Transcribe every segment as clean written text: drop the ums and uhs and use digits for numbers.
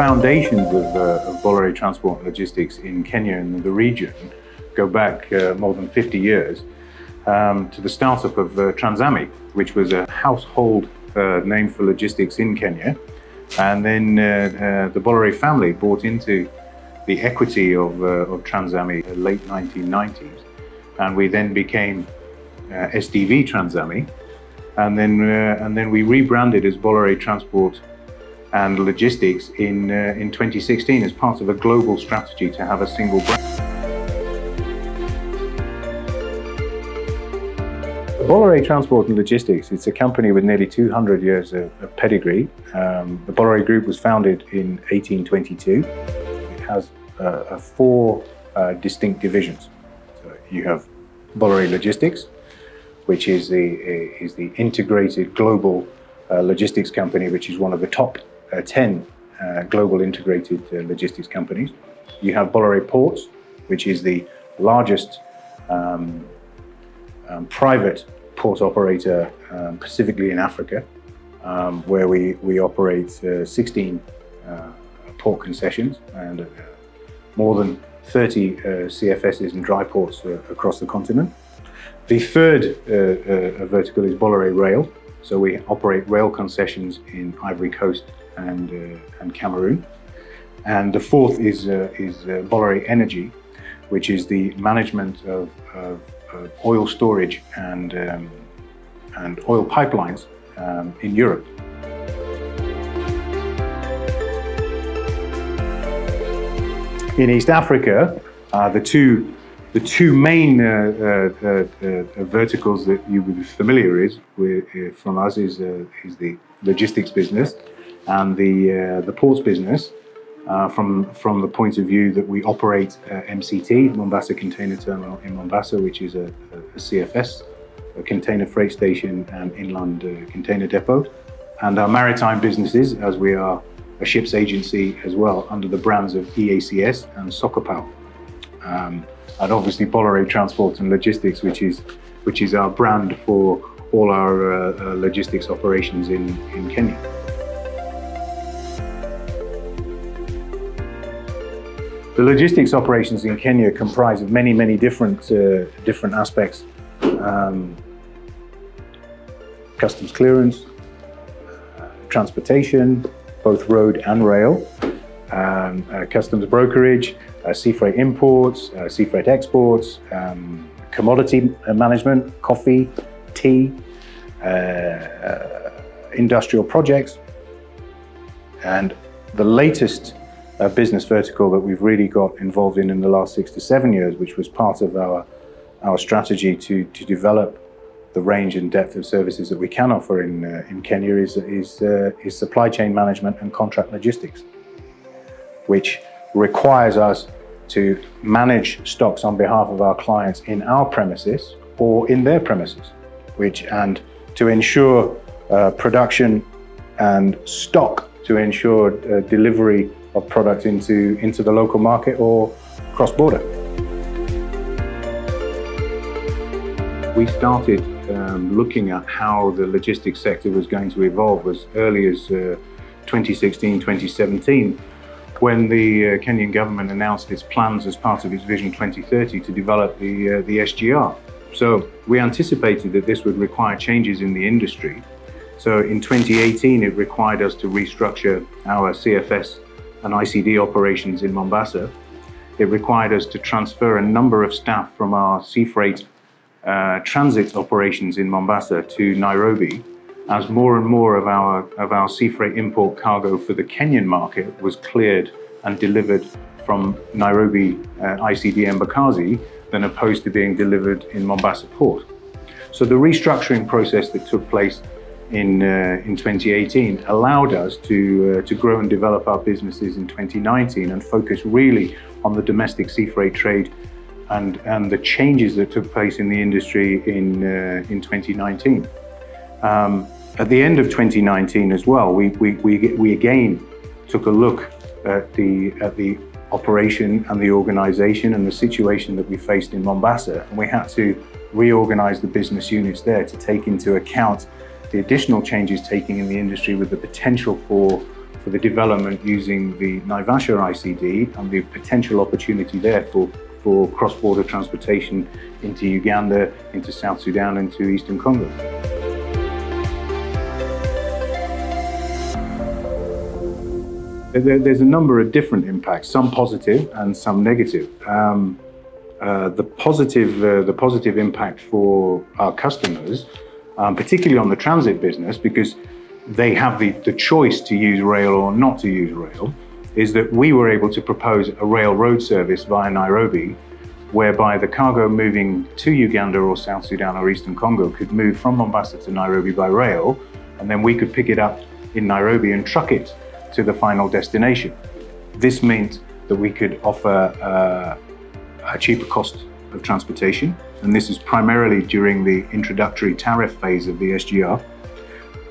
foundations of Bollore Transport and Logistics in Kenya and the region go back more than 50 years to the startup of Transami, which was a household name for logistics in Kenya. And then the Bolloré family bought into the equity of Transami in the late 1990s. And we then became SDV Transami. And then we rebranded as Bolloré Transport and Logistics in 2016 as part of a global strategy to have a single brand. Bolloré Transport and Logistics, it's a company with nearly 200 years of pedigree. The Bolloré Group was founded in 1822. It has four distinct divisions. So you have Bolloré Logistics, which is the integrated global logistics company, which is one of the top 10 global integrated logistics companies. You have Bolloré Ports, which is the largest private port operator specifically in Africa, where we operate 16 port concessions and more than 30 CFSs and dry ports across the continent. The third vertical is Bolloré Rail. So we operate rail concessions in Ivory Coast and Cameroon. And the fourth is Bolloré Energy, which is the management of oil storage and oil pipelines in Europe. In East Africa, the two main verticals that you would be familiar with from us is the logistics business and the ports business. From the point of view that we operate MCT, Mombasa Container Terminal in Mombasa, which is a CFS, a container freight station and inland container depot, and our maritime businesses, as we are a ships agency as well, under the brands of EACS and Socopal. And obviously Bolloré Transport and Logistics, which is our brand for all our logistics operations in Kenya. The logistics operations in Kenya comprise of many different aspects. Customs clearance, transportation, both road and rail, customs brokerage, sea freight imports, sea freight exports, commodity management, coffee, tea, industrial projects. And the latest business vertical that we've really got involved in the last 6 to 7 years, which was part of our strategy to develop the range and depth of services that we can offer in Kenya is supply chain management and contract logistics, which requires us to manage stocks on behalf of our clients in our premises or in their premises, and to ensure production and stock to ensure delivery of product into the local market or cross-border. We started looking at how the logistics sector was going to evolve as early as 2016, 2017, when the Kenyan government announced its plans as part of its Vision 2030 to develop the SGR. So we anticipated that this would require changes in the industry. So in 2018, it required us to restructure our CFS and ICD operations in Mombasa. It required us to transfer a number of staff from our sea freight transit operations in Mombasa to Nairobi, as more and more of our sea freight import cargo for the Kenyan market was cleared and delivered from Nairobi ICD Embakasi than opposed to being delivered in Mombasa port. So the restructuring process that took place in 2018 allowed us to grow and develop our businesses in 2019 and focus really on the domestic sea freight trade and the changes that took place in the industry in 2019. At the end of 2019 as well, we again took a look at the operation and the organization and the situation that we faced in Mombasa, and we had to reorganize the business units there to take into account the additional changes taking in the industry with the potential for the development using the Naivasha ICD and the potential opportunity there for cross-border transportation into Uganda, into South Sudan, into Eastern Congo. There's a number of different impacts, some positive and some negative. The positive impact for our customers, particularly on the transit business, because they have the choice to use rail or not to use rail, is that we were able to propose a railroad service via Nairobi, whereby the cargo moving to Uganda or South Sudan or Eastern Congo could move from Mombasa to Nairobi by rail, and then we could pick it up in Nairobi and truck it to the final destination. This meant that we could offer a cheaper cost of transportation, and this is primarily during the introductory tariff phase of the SGR,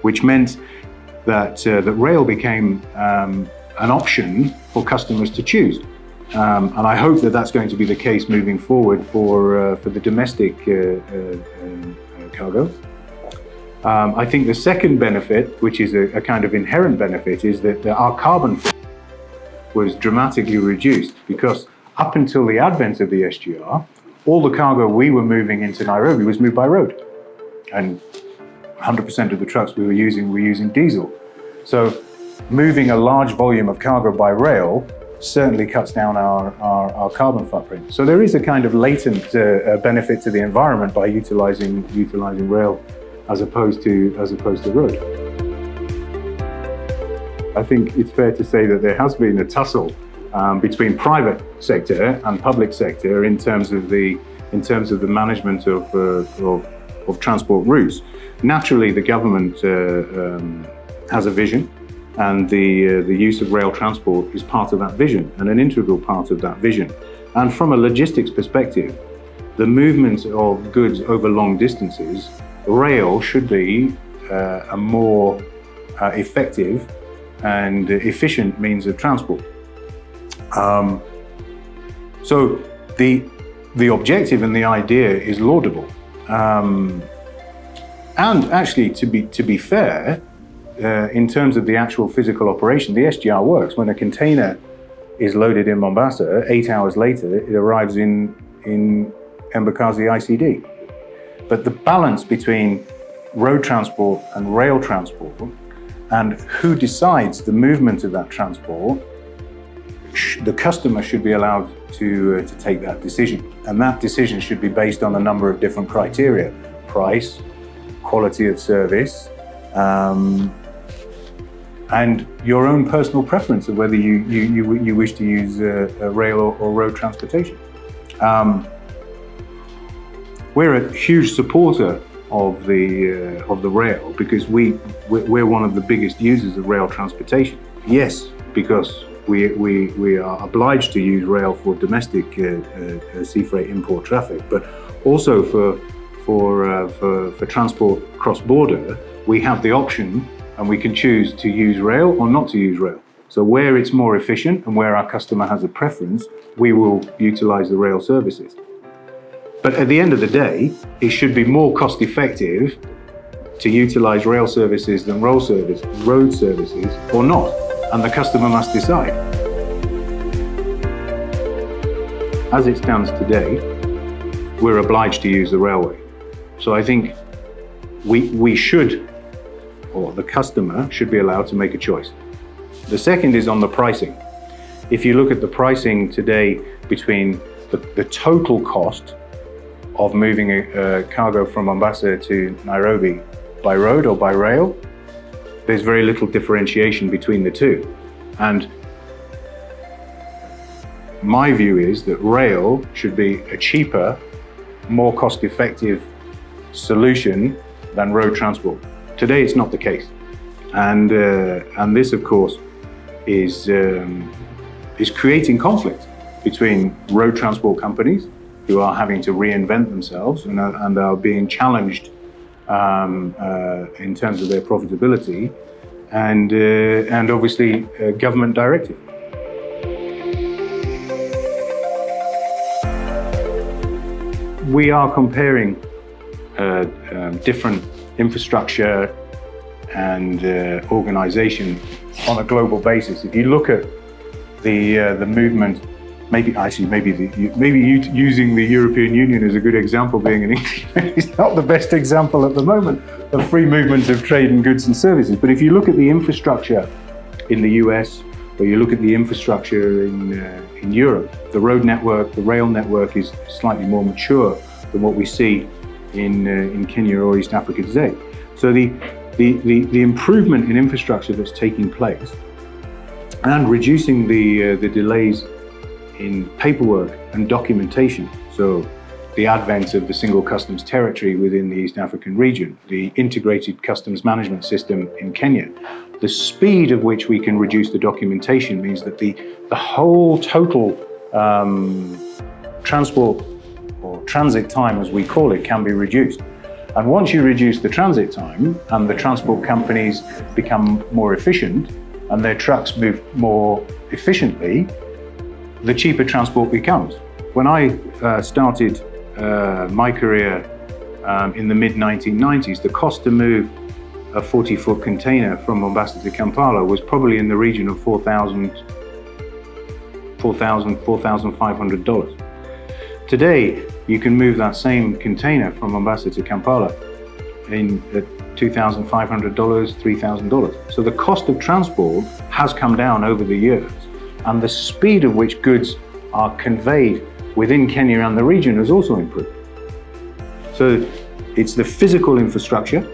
which meant that rail became an option for customers to choose. And I hope that that's going to be the case moving forward for the domestic cargo. I think the second benefit, which is a kind of inherent benefit, is that our carbon footprint was dramatically reduced, because up until the advent of the SGR, all the cargo we were moving into Nairobi was moved by road. And 100% of the trucks we were using diesel. So moving a large volume of cargo by rail certainly cuts down our carbon footprint. So there is a kind of latent benefit to the environment by utilizing rail as opposed to road. I think it's fair to say that there has been a tussle between private sector and public sector in terms of the management of transport routes. Naturally, the government has a vision, and the use of rail transport is part of that vision and an integral part of that vision. And from a logistics perspective, the movement of goods over long distances, rail should be a more effective and efficient means of transport. So the objective and the idea is laudable. And actually, to be fair, in terms of the actual physical operation, the SGR works. When a container is loaded in Mombasa, 8 hours later, it arrives in Embakasi ICD. But the balance between road transport and rail transport, and who decides the movement of that transport, the customer should be allowed to take that decision. And that decision should be based on a number of different criteria: price, quality of service, and your own personal preference of whether you wish to use rail or road transportation. We're a huge supporter of the rail because we're one of the biggest users of rail transportation. Yes, because we are obliged to use rail for domestic sea freight import traffic, but also for transport cross-border, we have the option and we can choose to use rail or not to use rail. So where it's more efficient and where our customer has a preference, we will utilize the rail services. But at the end of the day, it should be more cost-effective to utilize rail services than road services, or not, and the customer must decide. As it stands today, we're obliged to use the railway. So I think we should, or the customer should be allowed to make a choice. The second is on the pricing. If you look at the pricing today between the total cost of moving a cargo from Mombasa to Nairobi by road or by rail, there's very little differentiation between the two. And my view is that rail should be a cheaper, more cost-effective solution than road transport. Today it's not the case. And this, of course, is creating conflict between road transport companies who are having to reinvent themselves and are being challenged in terms of their profitability, and obviously government directive. We are comparing different infrastructure and organization on a global basis. If you look at the movement, maybe using the European Union as a good example, being an it's not the best example at the moment of free movement of trade and goods and services. But if you look at the infrastructure in the US, or you look at the infrastructure in Europe, the road network, the rail network is slightly more mature than what we see in Kenya or East Africa today. So the improvement in infrastructure that's taking place and reducing the delays in paperwork and documentation. So the advent of the single customs territory within the East African region, the integrated customs management system in Kenya, the speed at which we can reduce the documentation means that the whole total transport or transit time, as we call it, can be reduced. And once you reduce the transit time and the transport companies become more efficient and their trucks move more efficiently, the cheaper transport becomes. When I started my career in the mid-1990s, the cost to move a 40-foot container from Mombasa to Kampala was probably in the region of $4,500. Today, you can move that same container from Mombasa to Kampala in at $2,500, $3,000. So the cost of transport has come down over the years, and the speed at which goods are conveyed within Kenya and the region has also improved. So it's the physical infrastructure,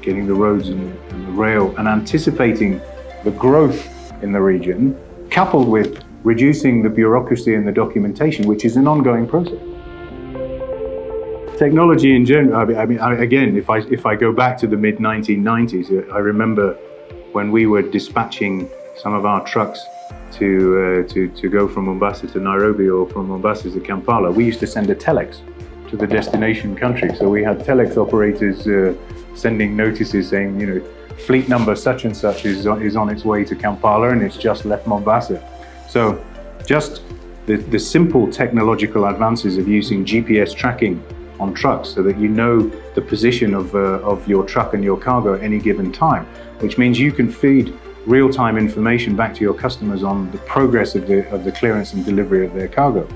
getting the roads and the rail, and anticipating the growth in the region, coupled with reducing the bureaucracy and the documentation, which is an ongoing process. Technology in general, again, if I go back to the mid-1990s, I remember when we were dispatching some of our trucks to go from Mombasa to Nairobi or from Mombasa to Kampala, we used to send a telex to the destination country. So we had telex operators sending notices saying, you know, fleet number such and such is on its way to Kampala and it's just left Mombasa. So just the simple technological advances of using GPS tracking on trucks so that you know the position of your truck and your cargo at any given time, which means you can feed real-time information back to your customers on the progress of the clearance and delivery of their cargo.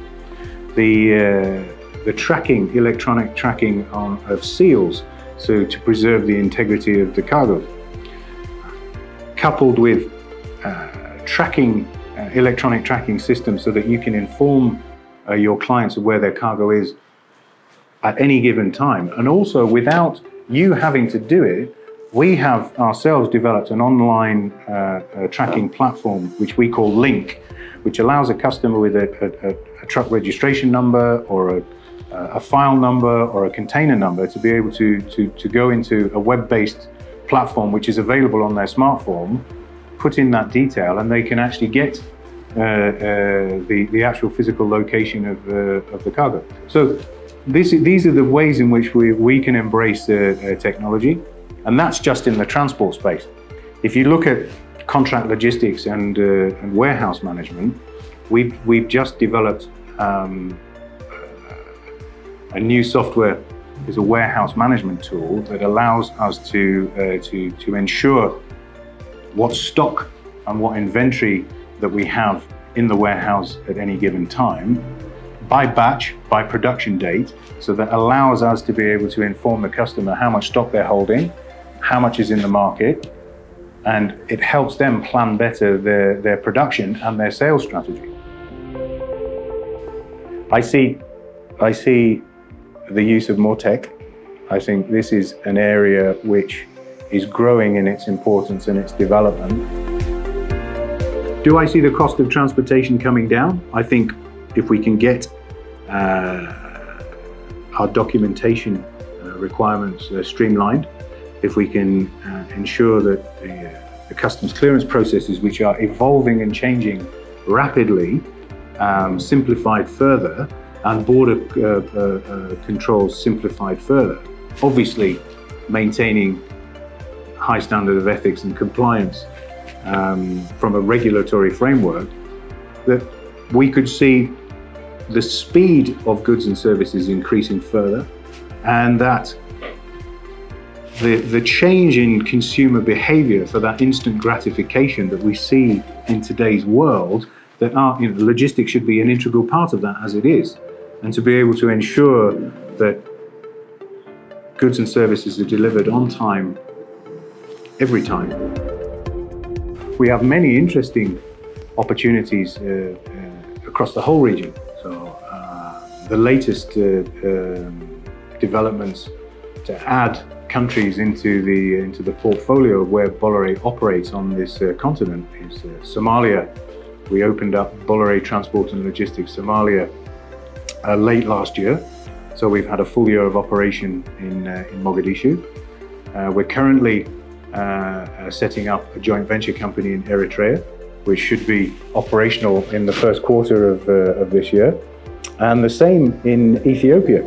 The tracking, electronic tracking of seals, so to preserve the integrity of the cargo, coupled with electronic tracking systems so that you can inform your clients of where their cargo is at any given time. And also, without you having to do it, we have ourselves developed an online tracking platform, which we call Link, which allows a customer with a truck registration number or a file number or a container number to be able to go into a web-based platform which is available on their smartphone, put in that detail, and they can actually get the actual physical location of the cargo. So these are the ways in which we can embrace technology, and that's just in the transport space. If you look at contract logistics and warehouse management, we've just developed a new software. Is a warehouse management tool that allows us to ensure what stock and what inventory that we have in the warehouse at any given time, by batch, by production date, so that allows us to be able to inform the customer how much stock they're holding, how much is in the market, and it helps them plan better their production and their sales strategy. I see the use of more tech. I think this is an area which is growing in its importance and its development. Do I see the cost of transportation coming down? I think if we can get our documentation requirements streamlined, if we can ensure that the customs clearance processes, which are evolving and changing rapidly, simplified further, and border controls simplified further, obviously maintaining high standard of ethics and compliance from a regulatory framework, that we could see the speed of goods and services increasing further, and that the change in consumer behavior for that instant gratification that we see in today's world, that logistics should be an integral part of that, as it is, and to be able to ensure that goods and services are delivered on time, every time. We have many interesting opportunities across the whole region. So the latest developments to add countries into the portfolio where Bolloré operates on this continent is Somalia. We opened up Bolloré Transport and Logistics Somalia late last year, so we've had a full year of operation in Mogadishu. We're currently setting up a joint venture company in Eritrea, which should be operational in the first quarter of this year, and the same in Ethiopia,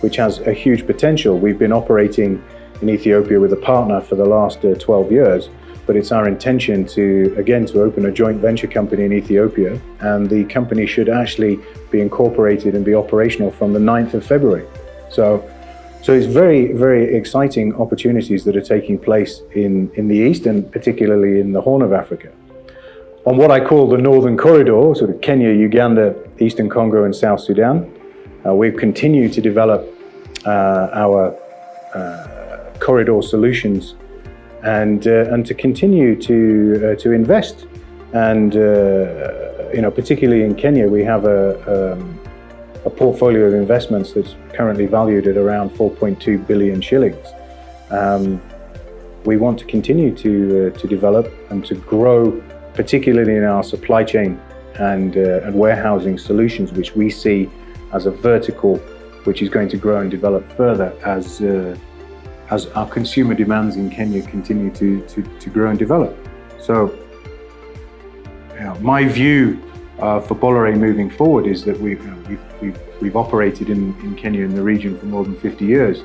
which has a huge potential. We've been operating in Ethiopia with a partner for the last 12 years, but it's our intention to open a joint venture company in Ethiopia, and the company should actually be incorporated and be operational from the 9th of February. So it's very, very exciting opportunities that are taking place in the East, and particularly in the Horn of Africa. On what I call the Northern Corridor, sort of Kenya, Uganda, Eastern Congo and South Sudan, we've continued to develop our corridor solutions and to continue to invest. And particularly in Kenya, we have a portfolio of investments that's currently valued at around 4.2 billion shillings. We want to continue to develop and to grow, particularly in our supply chain and warehousing solutions, which we see as a vertical which is going to grow and develop further as our consumer demands in Kenya continue to grow and develop. So my view for Bolloré moving forward is that we've operated in Kenya, in the region, for more than 50 years.